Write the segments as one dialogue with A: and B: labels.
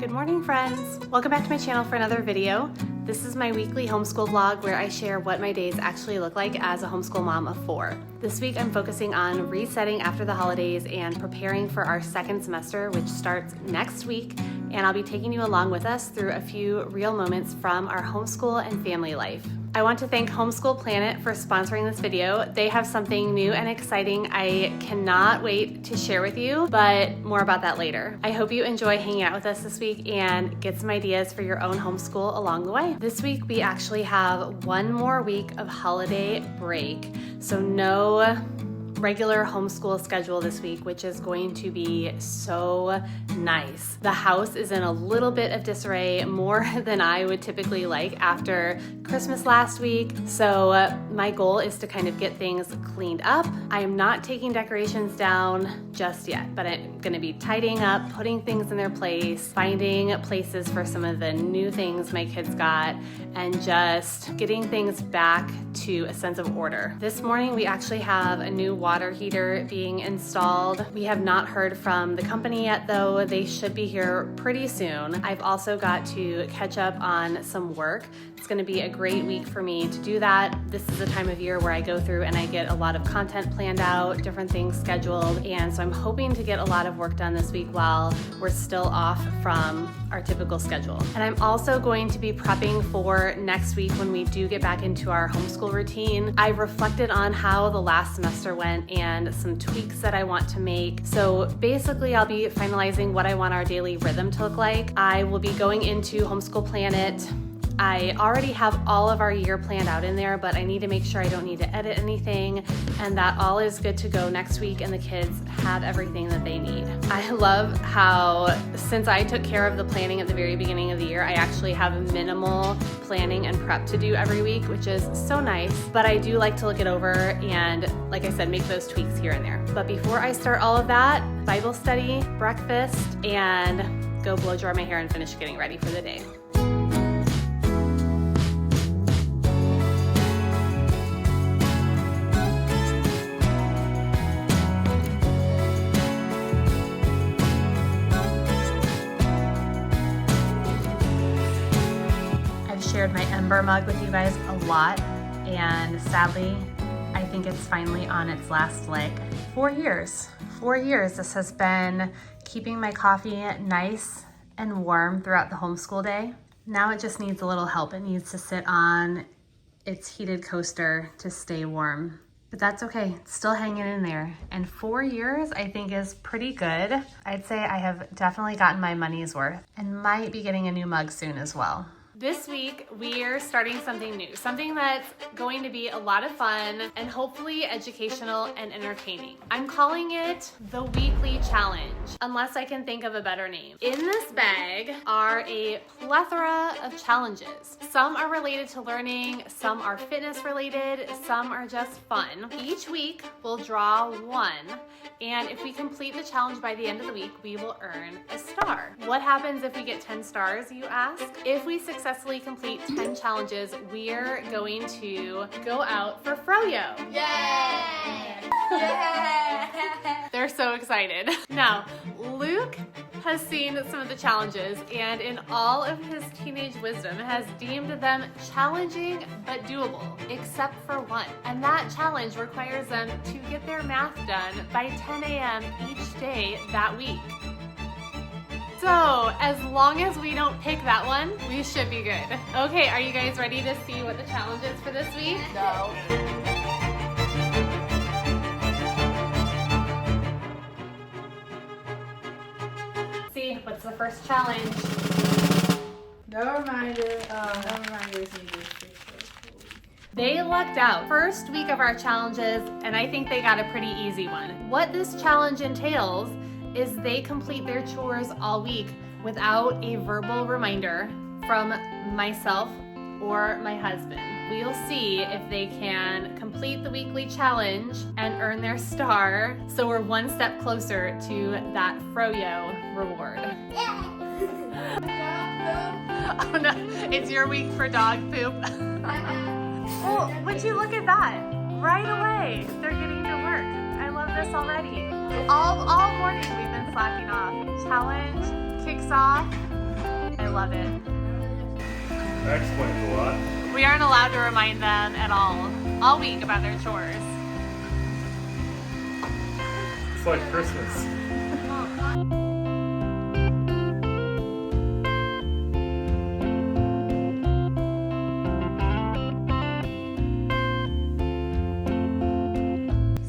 A: Good morning, friends. Welcome back to my channel for another video. This is my weekly homeschool vlog where I share what my days actually look like as a homeschool mom of 4. This week I'm focusing on resetting after the holidays and preparing for our second semester, which starts next week, and I'll be taking you along with us through a few real moments from our homeschool and family life. I want to thank Homeschool Planet for sponsoring this video. They have something new and exciting I cannot wait to share with you, but more about that later. I hope you enjoy hanging out with us this week and get some ideas for your own homeschool along the way. This week we actually have one more week of holiday break, so no regular homeschool schedule this week, which is going to be so nice. The house is in a little bit of disarray, more than I would typically like after Christmas last week. So my goal is to kind of get things cleaned up. I am not taking decorations down just yet, but I'm gonna be tidying up, putting things in their place, finding places for some of the new things my kids got, and just getting things back to a sense of order. This morning we actually have a new water heater being installed. We have not heard from the company yet though. They should be here pretty soon. I've also got to catch up on some work. It's gonna be a great week for me to do that. This is a time of year where I go through and I get a lot of content planned out, different things scheduled, and so I'm hoping to get a lot of work done this week while we're still off from our typical schedule. And I'm also going to be prepping for next week when we do get back into our homeschool routine. I've reflected on how the last semester went and some tweaks that I want to make. So basically I'll be finalizing what I want our daily rhythm to look like. I will be going into Homeschool Planet. I already have all of our year planned out in there, but I need to make sure I don't need to edit anything and that all is good to go next week and the kids have everything that they need. I love how since I took care of the planning at the very beginning of the year, I actually have minimal planning and prep to do every week, which is so nice, but I do like to look it over and, like I said, make those tweaks here and there. But before I start all of that, Bible study, breakfast, and go blow dry my hair and finish getting ready for the day. Shared my Ember mug with you guys a lot, and sadly I think it's finally on its last leg. 4 years this has been keeping my coffee nice and warm throughout the homeschool day. Now it just needs a little help. It needs to sit on its heated coaster to stay warm, but that's okay, it's still hanging in there. And 4 years I think is pretty good. I'd say I have definitely gotten my money's worth and might be getting a new mug soon as well. This week, we are starting something new, something that's going to be a lot of fun and hopefully educational and entertaining. I'm calling it the Weekly Challenge, unless I can think of a better name. In this bag are a plethora of challenges. Some are related to learning, some are fitness related, some are just fun. Each week, we'll draw one, and if we complete the challenge by the end of the week, we will earn a star. What happens if we get 10 stars, you ask? If we successfully complete 10 challenges, we're going to go out for Froyo.
B: Yay! Yay!
A: They're so excited. Now, Luke has seen some of the challenges and in all of his teenage wisdom has deemed them challenging but doable, except for one. And that challenge requires them to get their math done by 10 a.m. each day that week. So, as long as we don't pick that one, we should be good. Okay, are you guys ready to see what the challenge is for this week?
B: No.
A: See, what's the first challenge?
B: No reminder. No reminders needed.
A: They lucked out. First week of our challenges, and I think they got a pretty easy one. What this challenge entails is they complete their chores all week without a verbal reminder from myself or my husband. We'll see if they can complete the weekly challenge and earn their star, so we're one step closer to that Froyo reward. Oh no, it's your week for dog poop. Oh, would you look at that? Right away, they're getting to work. I love this already. All morning we've been slacking off. Challenge kicks off love it.
C: That explains a lot.
A: We aren't allowed to remind them at all week about their chores.
C: It's like Christmas.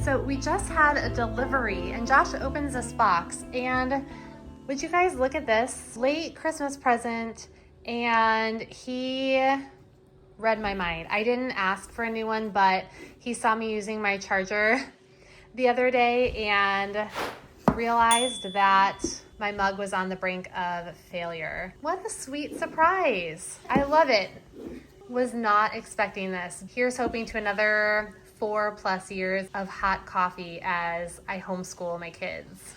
A: So we just had a delivery and Josh opens this box and would you guys look at this? Late Christmas present, and he read my mind. I didn't ask for a new one, but he saw me using my charger the other day and realized that my mug was on the brink of failure. What a sweet surprise. I love it. Was not expecting this. Here's hoping to another 4+ years of hot coffee as I homeschool my kids.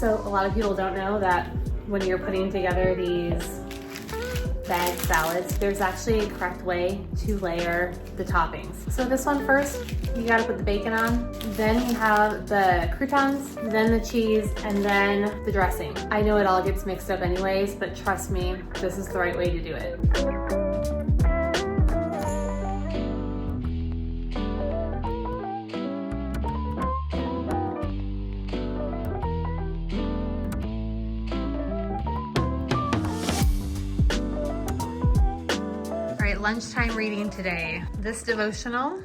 A: So a lot of people don't know that when you're putting together these bag salads, there's actually a correct way to layer the toppings. So this one first, you gotta put the bacon on, then you have the croutons, then the cheese, and then the dressing. I know it all gets mixed up anyways, but trust me, this is the right way to do it. Lunchtime reading today, this devotional,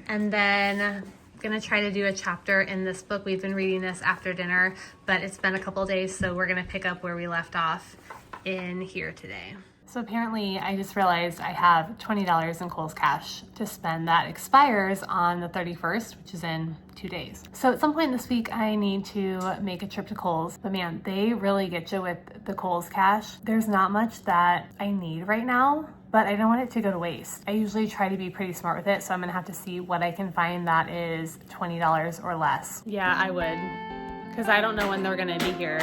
A: and then I'm gonna try to do a chapter in this book. We've been reading this after dinner, but it's been a couple days, so we're gonna pick up where we left off in here today. So apparently I just realized I have $20 in Kohl's cash to spend that expires on the 31st, which is in 2 days. So at some point this week I need to make a trip to Kohl's, but man, they really get you with the Kohl's cash. There's not much that I need right now, but I don't want it to go to waste. I usually try to be pretty smart with it, so I'm gonna have to see what I can find that is $20 or less. Yeah, I would, because I don't know when they're gonna be here.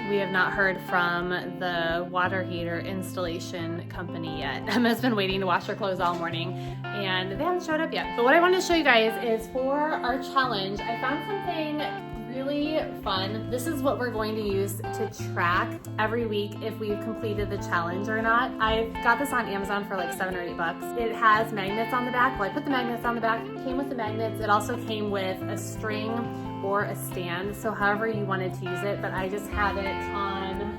A: We have not heard from the water heater installation company yet. Emma's been waiting to wash her clothes all morning and they haven't showed up yet. But what I want to show you guys is for our challenge, I found something really fun. This is what we're going to use to track every week if we've completed the challenge or not. I got this on Amazon for like $7 or $8. It has magnets on the back. Well, I put the magnets on the back. It came with the magnets. It also came with a string or a stand, so however you wanted to use it, but I just have it on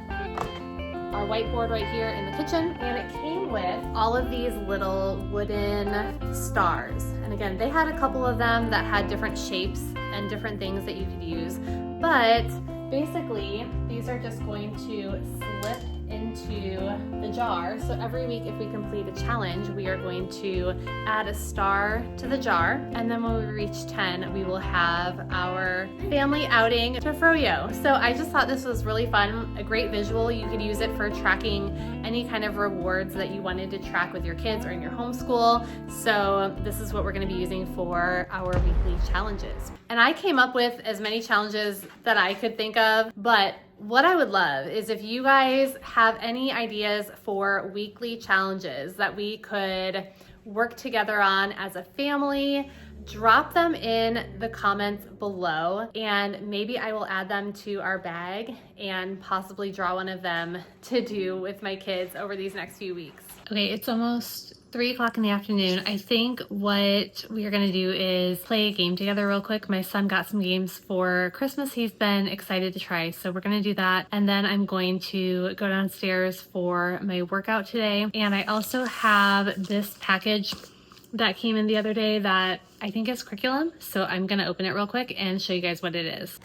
A: our whiteboard right here in the kitchen, and it came with all of these little wooden stars. And again, they had a couple of them that had different shapes and different things that you could use, but basically these are just going to slip into the jar. So every week if we complete a challenge, we are going to add a star to the jar, and then when we reach 10 we will have our family outing to Froyo. So I just thought this was really fun, a great visual. You could use it for tracking any kind of rewards that you wanted to track with your kids or in your homeschool. So this is what we're going to be using for our weekly challenges. And I came up with as many challenges that I could think of, but what I would love is if you guys have any ideas for weekly challenges that we could work together on as a family, drop them in the comments below and maybe I will add them to our bag and possibly draw one of them to do with my kids over these next few weeks. Okay, it's almost 3 o'clock in the afternoon. I think what we are gonna do is play a game together real quick. My son got some games for Christmas he's been excited to try, so we're gonna do that. And then I'm going to go downstairs for my workout today. And I also have this package that came in the other day that I think is curriculum. So I'm gonna open it real quick and show you guys what it is.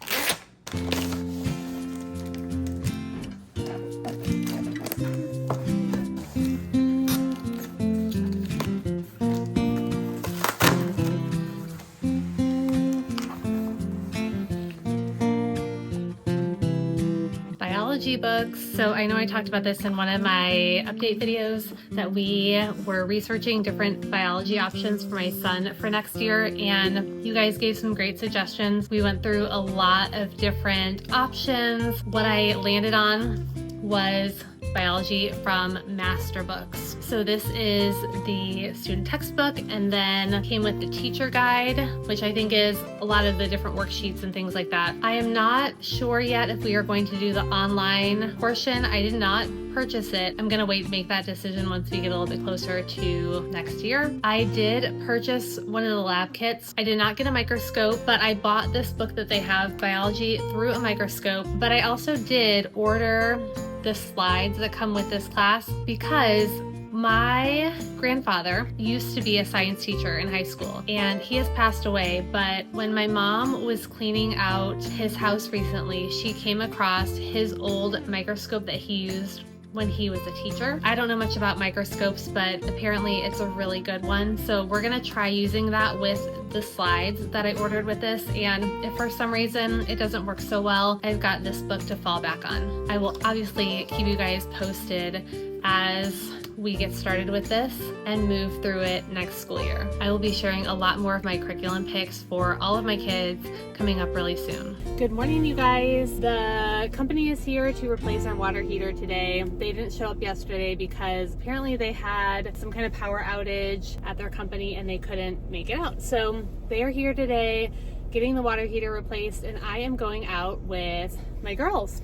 A: biology books. So I know I talked about this in one of my update videos that we were researching different biology options for my son for next year, and you guys gave some great suggestions. We went through a lot of different options. What I landed on was biology from Master Books. So this is the student textbook, and then came with the teacher guide, which I think is a lot of the different worksheets and things like that. I am not sure yet if we are going to do the online portion. I did not purchase it. I'm gonna wait to make that decision once we get a little bit closer to next year. I did purchase one of the lab kits. I did not get a microscope, but I bought this book that they have, Biology Through a Microscope. But I also did order the slides that come with this class because my grandfather used to be a science teacher in high school, and he has passed away. But when my mom was cleaning out his house recently, she came across his old microscope that he used when he was a teacher. I don't know much about microscopes, but apparently it's a really good one. So we're gonna try using that with the slides that I ordered with this. And if for some reason it doesn't work so well, I've got this book to fall back on. I will obviously keep you guys posted as we get started with this and move through it next school year. I will be sharing a lot more of my curriculum picks for all of my kids coming up really soon. Good morning, you guys. The company is here to replace our water heater today. They didn't show up yesterday because apparently they had some kind of power outage at their company and they couldn't make it out. So they are here today getting the water heater replaced, and I am going out with my girls.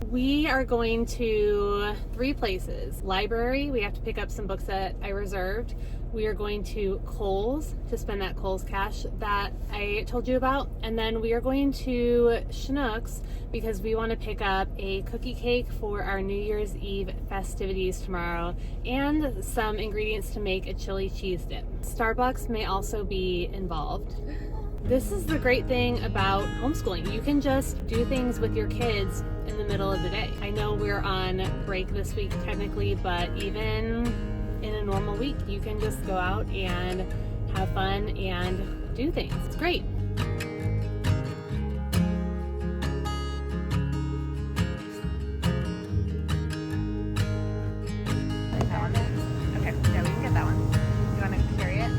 A: We are going to 3 places. Library, we have to pick up some books that I reserved. We are going to Kohl's to spend that Kohl's cash that I told you about. And then we are going to Schnucks because we want to pick up a cookie cake for our New Year's Eve festivities tomorrow and some ingredients to make a chili cheese dip. Starbucks may also be involved. This is the great thing about homeschooling. You can just do things with your kids in the middle of the day. I know we're on break this week technically, but even in a normal week, you can just go out and have fun and do things. It's great. Okay, yeah, we can get that one. You want to carry it?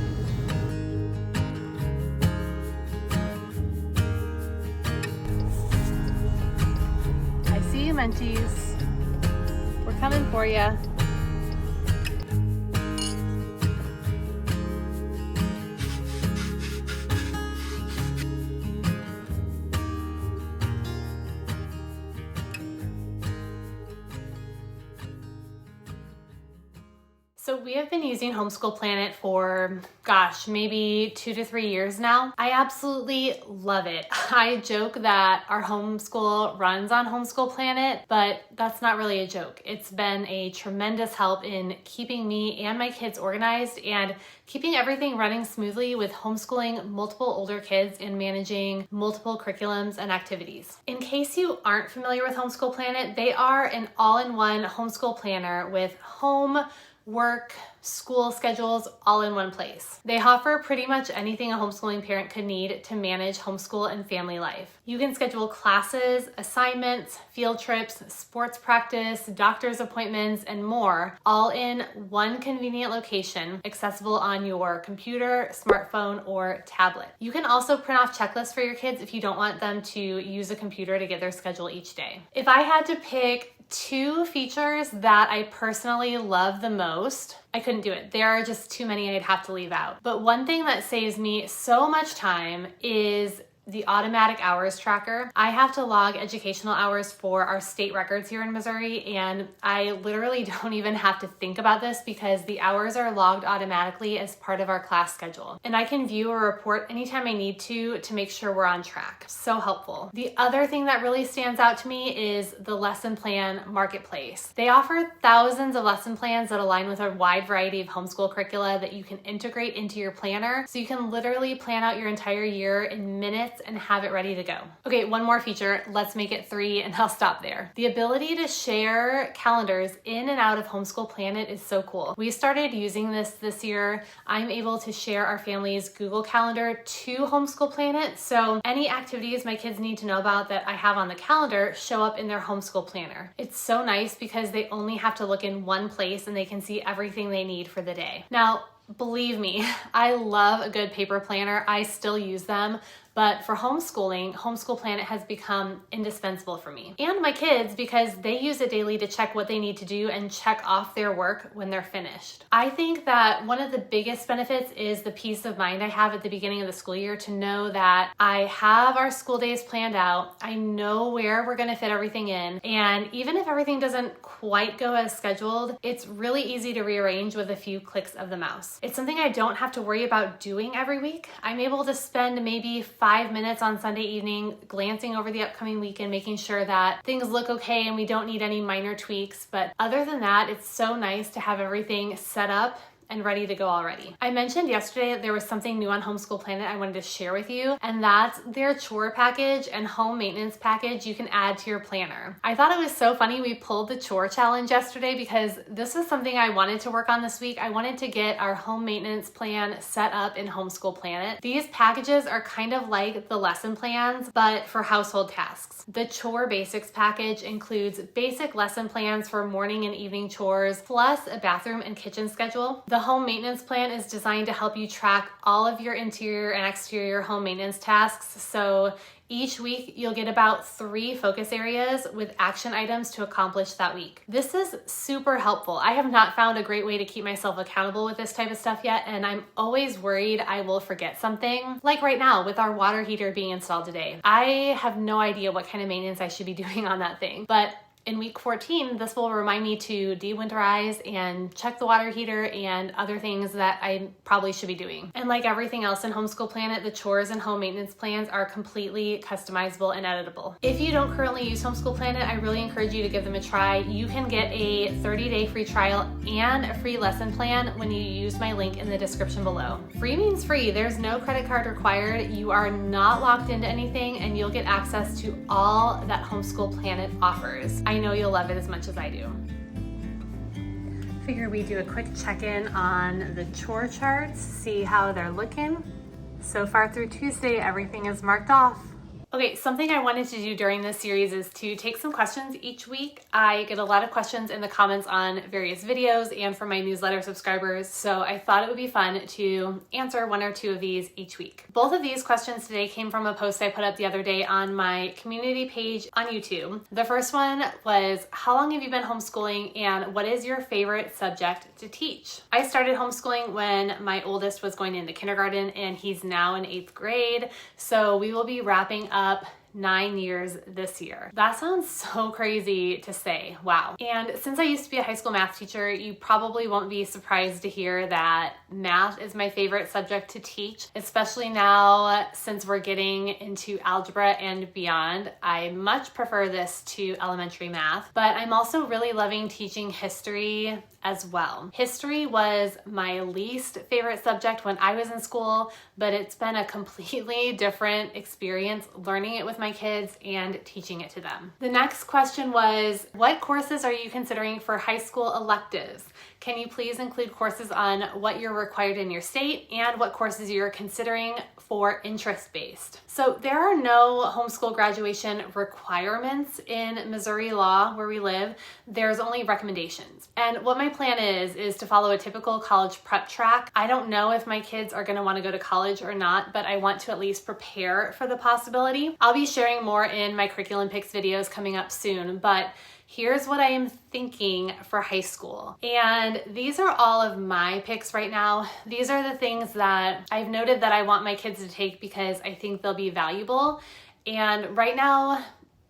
A: See you, Munchies. We're coming for you. So we have been using Homeschool Planet for, gosh, maybe 2 to 3 years now. I absolutely love it. I joke that our homeschool runs on Homeschool Planet, but that's not really a joke. It's been a tremendous help in keeping me and my kids organized and keeping everything running smoothly with homeschooling multiple older kids and managing multiple curriculums and activities. In case you aren't familiar with Homeschool Planet, they are an all-in-one homeschool planner with home, work, school schedules all in one place. They offer pretty much anything a homeschooling parent could need to manage homeschool and family life. You can schedule classes, assignments, field trips, sports practice, doctor's appointments, and more, all in one convenient location, accessible on your computer, smartphone, or tablet. You can also print off checklists for your kids if you don't want them to use a computer to get their schedule each day. If I had to pick 2 features that I personally love the most, I couldn't do it. There are just too many I'd have to leave out. But one thing that saves me so much time is the automatic hours tracker. I have to log educational hours for our state records here in Missouri, and I literally don't even have to think about this because the hours are logged automatically as part of our class schedule. And I can view a report anytime I need to make sure we're on track. So helpful. The other thing that really stands out to me is the lesson plan marketplace. They offer thousands of lesson plans that align with a wide variety of homeschool curricula that you can integrate into your planner. So you can literally plan out your entire year in minutes minutes and have it ready to go. Okay, one more feature. Let's make it 3 and I'll stop there. The ability to share calendars in and out of Homeschool Planet is so cool. We started using this year. I'm able to share our family's Google Calendar to Homeschool Planet, so any activities my kids need to know about that I have on the calendar show up in their Homeschool Planner. It's so nice because they only have to look in one place and they can see everything they need for the day. Now, believe me, I love a good paper planner. I still use them. But for homeschooling, Homeschool Planet has become indispensable for me and my kids because they use it daily to check what they need to do and check off their work when they're finished. I think that one of the biggest benefits is the peace of mind I have at the beginning of the school year to know that I have our school days planned out. I know where we're going to fit everything in. And even if everything doesn't quite go as scheduled, it's really easy to rearrange with a few clicks of the mouse. It's something I don't have to worry about doing every week. I'm able to spend maybe 5 minutes on Sunday evening glancing over the upcoming week and making sure that things look okay and we don't need any minor tweaks. But other than that, it's so nice to have everything set up and ready to go already. I mentioned yesterday that there was something new on Homeschool Planet I wanted to share with you, and that's their chore package and home maintenance package you can add to your planner. I thought it was so funny we pulled the chore challenge yesterday because this is something I wanted to work on this week. I wanted to get our home maintenance plan set up in Homeschool Planet. These packages are kind of like the lesson plans, but for household tasks. The chore basics package includes basic lesson plans for morning and evening chores, plus a bathroom and kitchen schedule. The home maintenance plan is designed to help you track all of your interior and exterior home maintenance tasks. So each week, you'll get about 3 focus areas with action items to accomplish that week. This is super helpful. I have not found a great way to keep myself accountable with this type of stuff yet, and I'm always worried I will forget something. Like right now with our water heater being installed today. I have no idea what kind of maintenance I should be doing on that thing, but in week 14, this will remind me to de-winterize and check the water heater and other things that I probably should be doing. And like everything else in Homeschool Planet, the chores and home maintenance plans are completely customizable and editable. If you don't currently use Homeschool Planet, I really encourage you to give them a try. You can get a 30-day free trial and a free lesson plan when you use my link in the description below. Free means free. There's no credit card required. You are not locked into anything, and you'll get access to all that Homeschool Planet offers. I know you'll love it as much as I do. Figure we do a quick check-in on the chore charts, see how they're looking. So far through Tuesday, everything is marked off. Okay, something I wanted to do during this series is to take some questions each week. I get a lot of questions in the comments on various videos and from my newsletter subscribers, so I thought it would be fun to answer 1 or 2 of these each week. Both of these questions today came from a post I put up the other day on my community page on YouTube. The first one was, how long have you been homeschooling and what is your favorite subject to teach? I started homeschooling when my oldest was going into kindergarten and he's now in 8th grade, so we will be wrapping up 9 years this year. That sounds so crazy to say. Wow. And since I used to be a high school math teacher, you probably won't be surprised to hear that math is my favorite subject to teach, especially now since we're getting into algebra and beyond. I much prefer this to elementary math, but I'm also really loving teaching history as well. History was my least favorite subject when I was in school, but it's been a completely different experience learning it with my kids and teaching it to them. The next question was, what courses are you considering for high school electives? Can you please include courses on what you're required in your state and what courses you're considering for interest-based? So there are no homeschool graduation requirements in Missouri law where we live. There's only recommendations. And what my plan is to follow a typical college prep track. I don't know if my kids are going to want to go to college or not, but I want to at least prepare for the possibility. I'll be sharing more in my curriculum picks videos coming up soon, but here's what I am thinking for high school. And these are all of my picks right now. These are the things that I've noted that I want my kids to take because I think they'll be valuable. And right now,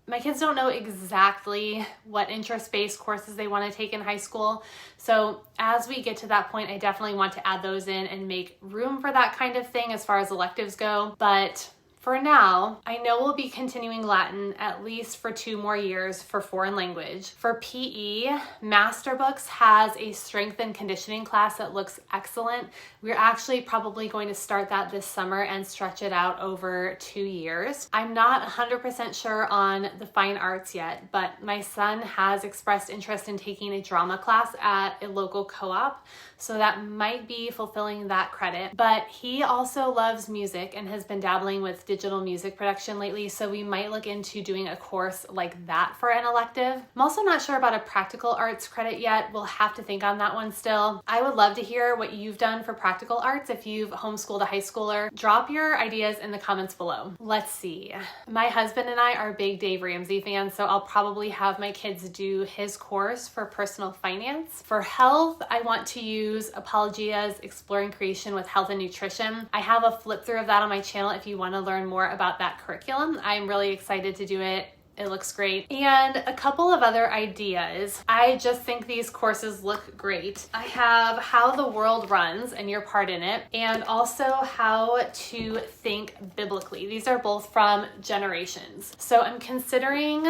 A: my kids don't know exactly what interest-based courses they want to take in high school. So as we get to that point, I definitely want to add those in and make room for that kind of thing as far as electives go. But For now, I know we'll be continuing Latin at least for 2 more years for foreign language. For PE, Master Books has a strength and conditioning class that looks excellent. We're actually probably going to start that this summer and stretch it out over 2 years. I'm not 100% sure on the fine arts yet, but my son has expressed interest in taking a drama class at a local co-op, so that might be fulfilling that credit. But he also loves music and has been dabbling with digital music production lately, so we might look into doing a course like that for an elective. I'm also not sure about a practical arts credit yet. We'll have to think on that one still. I would love to hear what you've done for practical arts. If you've homeschooled a high schooler, drop your ideas in the comments below. Let's see. My husband and I are big Dave Ramsey fans, so I'll probably have my kids do his course for personal finance. For health, I want to use Apologia's Exploring Creation with Health and Nutrition. I have a flip through of that on my channel if you want to learn more about that curriculum. I'm really excited to do it. It looks great. And a couple of other ideas. I just think these courses look great. I have How the World Runs and Your Part in It, and also How to Think Biblically. These are both from Generations. So I'm considering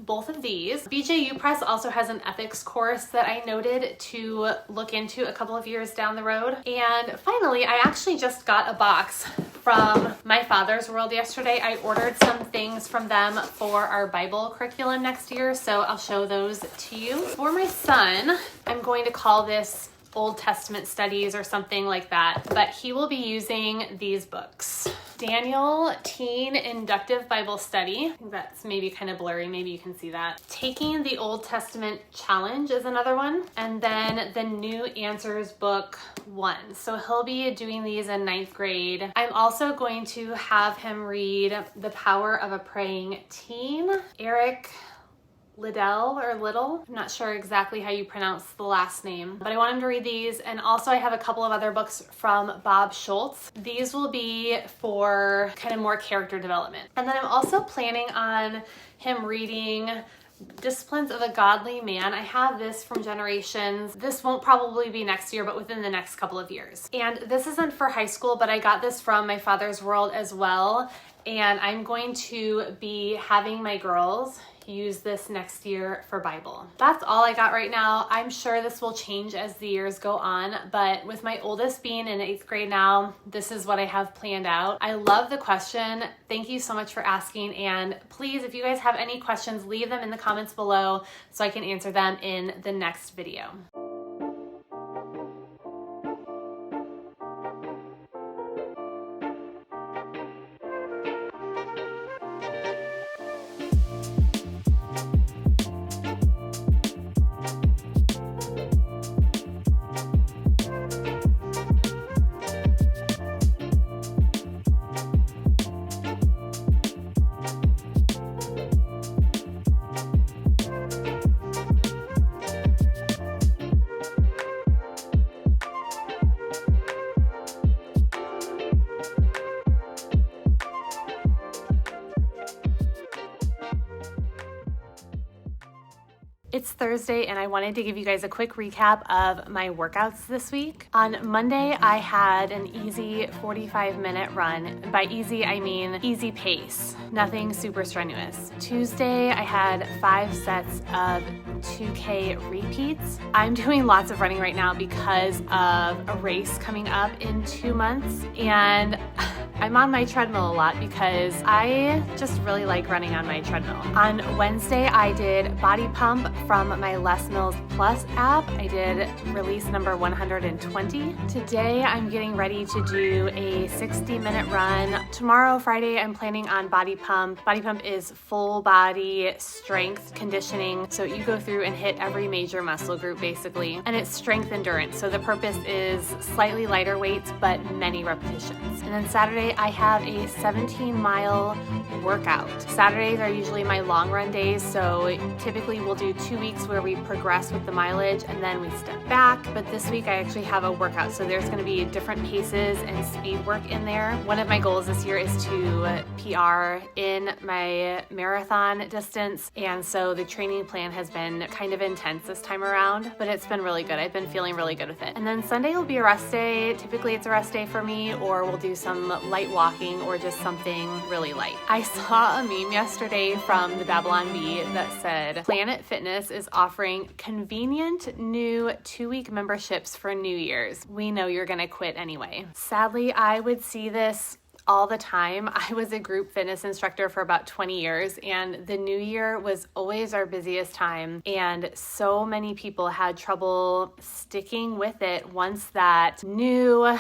A: both of these. BJU Press also has an ethics course that I noted to look into a couple of years down the road. And finally, I actually just got a box from My Father's World yesterday. I ordered some things from them for our Bible curriculum next year, so I'll show those to you. For my son, I'm going to call this Old Testament Studies or something like that, but he will be using these books. Daniel Teen Inductive Bible Study. I think that's maybe kind of blurry. Maybe you can see that. Taking the Old Testament Challenge is another one. And then the New Answers Book 1. So he'll be doing these in 9th grade. I'm also going to have him read The Power of a Praying Teen. Eric Liddell or Little. I'm not sure exactly how you pronounce the last name, but I want him to read these. And also I have a couple of other books from Bob Schultz. These will be for kind of more character development. And then I'm also planning on him reading Disciplines of a Godly Man. I have this from Generations. This won't probably be next year, but within the next couple of years. And this isn't for high school, but I got this from My Father's World as well. And I'm going to be having my girls use this next year for Bible. That's all I got right now. I'm sure this will change as the years go on, but with my oldest being in 8th grade now, this is what I have planned out. I love the question. Thank you so much for asking, and please, if you guys have any questions, leave them in the comments below so I can answer them in the next video. It's Thursday and I wanted to give you guys a quick recap of my workouts this week. On Monday, I had an easy 45-minute run. By easy, I mean easy pace, nothing super strenuous. Tuesday, I had 5 sets of 2K repeats. I'm doing lots of running right now because of a race coming up in 2 months, and I'm on my treadmill a lot because I just really like running on my treadmill. On Wednesday, I did body pump from my Les Mills Plus app. I did release number 120. Today, I'm getting ready to do a 60-minute run. Tomorrow, Friday, I'm planning on body pump. Body pump is full body strength conditioning. So you go through and hit every major muscle group basically, and it's strength endurance. So the purpose is slightly lighter weights, but many repetitions. And then Saturday, I have a 17-mile workout. Saturdays are usually my long run days, so typically we'll do 2 weeks where we progress with the mileage and then we step back. But this week I actually have a workout, so there's going to be different paces and speed work in there. One of my goals this year is to PR in my marathon distance, and so the training plan has been kind of intense this time around, but it's been really good. I've been feeling really good with it. And then Sunday will be a rest day. Typically it's a rest day for me, or we'll do some light light walking or just something really light. I saw a meme yesterday from the Babylon Bee that said Planet Fitness is offering convenient new 2-week memberships for New Year's. We know you're gonna quit anyway. Sadly, I would see this all the time. I was a group fitness instructor for about 20 years, and the new year was always our busiest time, and so many people had trouble sticking with it once the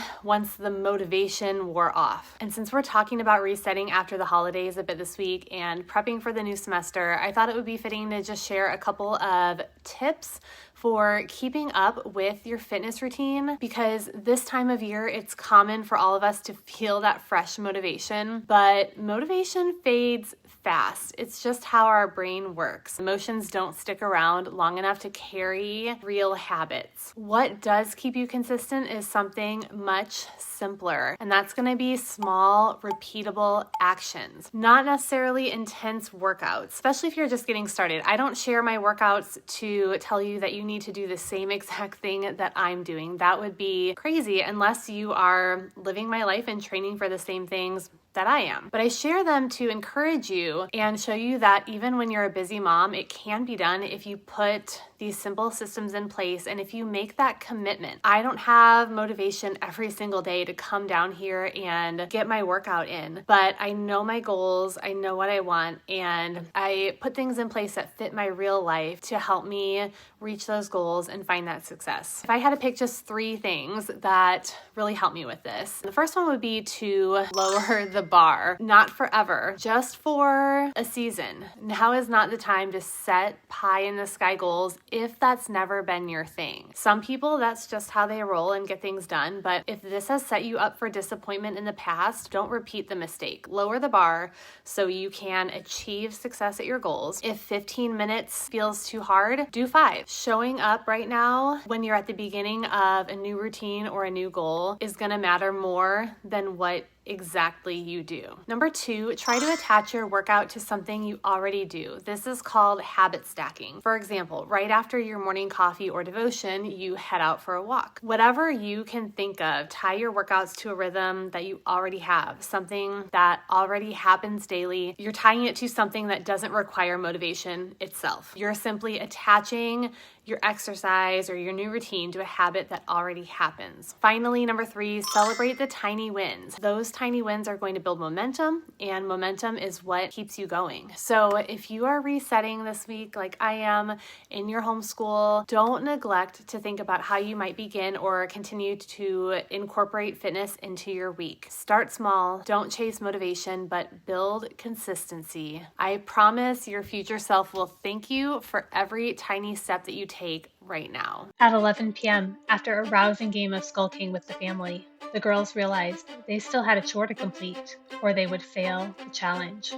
A: motivation wore off. And since we're talking about resetting after the holidays a bit this week and prepping for the new semester, I thought it would be fitting to just share a couple of tips for keeping up with your fitness routine, because this time of year, it's common for all of us to feel that fresh motivation, but motivation fades fast. It's just how our brain works. Emotions don't stick around long enough to carry real habits. What does keep you consistent is something much simpler, and that's going to be small, repeatable actions, not necessarily intense workouts, especially if you're just getting started. I don't share my workouts to tell you that you need to do the same exact thing that I'm doing. That would be crazy unless you are living my life and training for the same things that I am. But I share them to encourage you and show you that even when you're a busy mom, it can be done if you put these simple systems in place and if you make that commitment. I don't have motivation every single day to come down here and get my workout in, but I know my goals, I know what I want, and I put things in place that fit my real life to help me reach those goals and find that success. If I had to pick just 3 things that really help me with this, the first one would be to lower the bar, not forever, just for a season. Now is not the time to set pie in the sky goals if that's never been your thing. Some people, that's just how they roll and get things done, but if this has set you up for disappointment in the past, don't repeat the mistake. Lower the bar so you can achieve success at your goals. If 15 minutes feels too hard, do 5. Showing up right now when you're at the beginning of a new routine or a new goal is going to matter more than what exactly you do. Number 2, try to attach your workout to something you already do. This is called habit stacking. For example, right after your morning coffee or devotion, you head out for a walk. Whatever you can think of, tie your workouts to a rhythm that you already have, something that already happens daily. You're tying it to something that doesn't require motivation itself. You're simply attaching your exercise or your new routine to a habit that already happens. Finally, number 3, celebrate the tiny wins. Those tiny wins are going to build momentum, and momentum is what keeps you going. So if you are resetting this week like I am in your homeschool, don't neglect to think about how you might begin or continue to incorporate fitness into your week. Start small, don't chase motivation, but build consistency. I promise your future self will thank you for every tiny step that you take right now.
D: At 11 p.m., after a rousing game of skulking with the family, the girls realized they still had a chore to complete, or they would fail the challenge.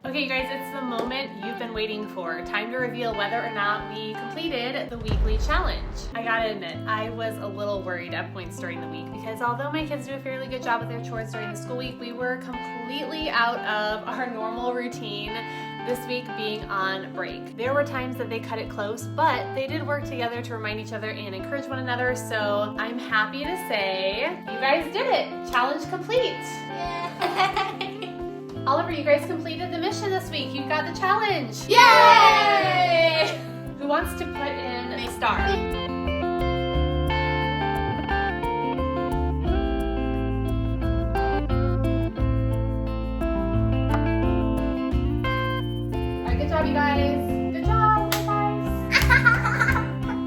A: Okay, you guys, it's the moment you've been waiting for. Time to reveal whether or not we completed the weekly challenge. I gotta admit, I was a little worried at points during the week because although my kids do a fairly good job with their chores during the school week, we were completely out of our normal routine, this week being on break. There were times that they cut it close, but they did work together to remind each other and encourage one another, so I'm happy to say you guys did it. Challenge complete.
B: Yay!
A: Oliver, you guys completed the mission this week. You got the challenge.
B: Yay!
A: Who wants to put in a star? All right, good job, you guys. Good job, guys.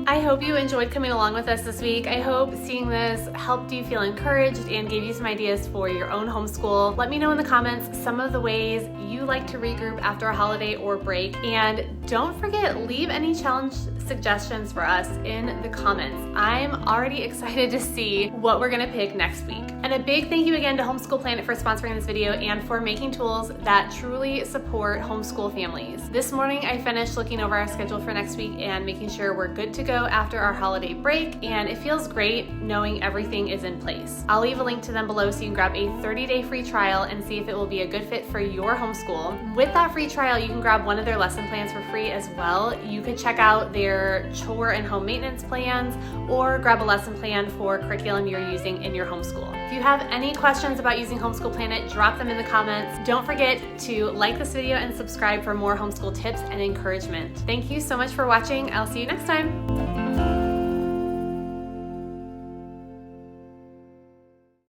A: I hope you enjoyed coming along with us this week. I hope seeing this helped you feel encouraged and gave you some ideas for your own homeschool. Let me know in the comments some of the ways you like to regroup after a holiday or break. And don't forget, leave any challenge suggestions for us in the comments. I'm already excited to see what we're gonna pick next week. And a big thank you again to Homeschool Planet for sponsoring this video and for making tools that truly support homeschool families. This morning I finished looking over our schedule for next week and making sure we're good to go after our holiday break, and it feels great knowing everything is in place. I'll leave a link to them below so you can grab a 30-day free trial and see if it will be a good fit for your homeschool. With that free trial, you can grab one of their lesson plans for free as well. You could check out their chore and home maintenance plans or grab a lesson plan for curriculum you're using in your homeschool. If you have any questions about using Homeschool Planet, drop them in the comments. Don't forget to like this video and subscribe for more homeschool tips and encouragement. Thank you so much for watching. I'll see you next time.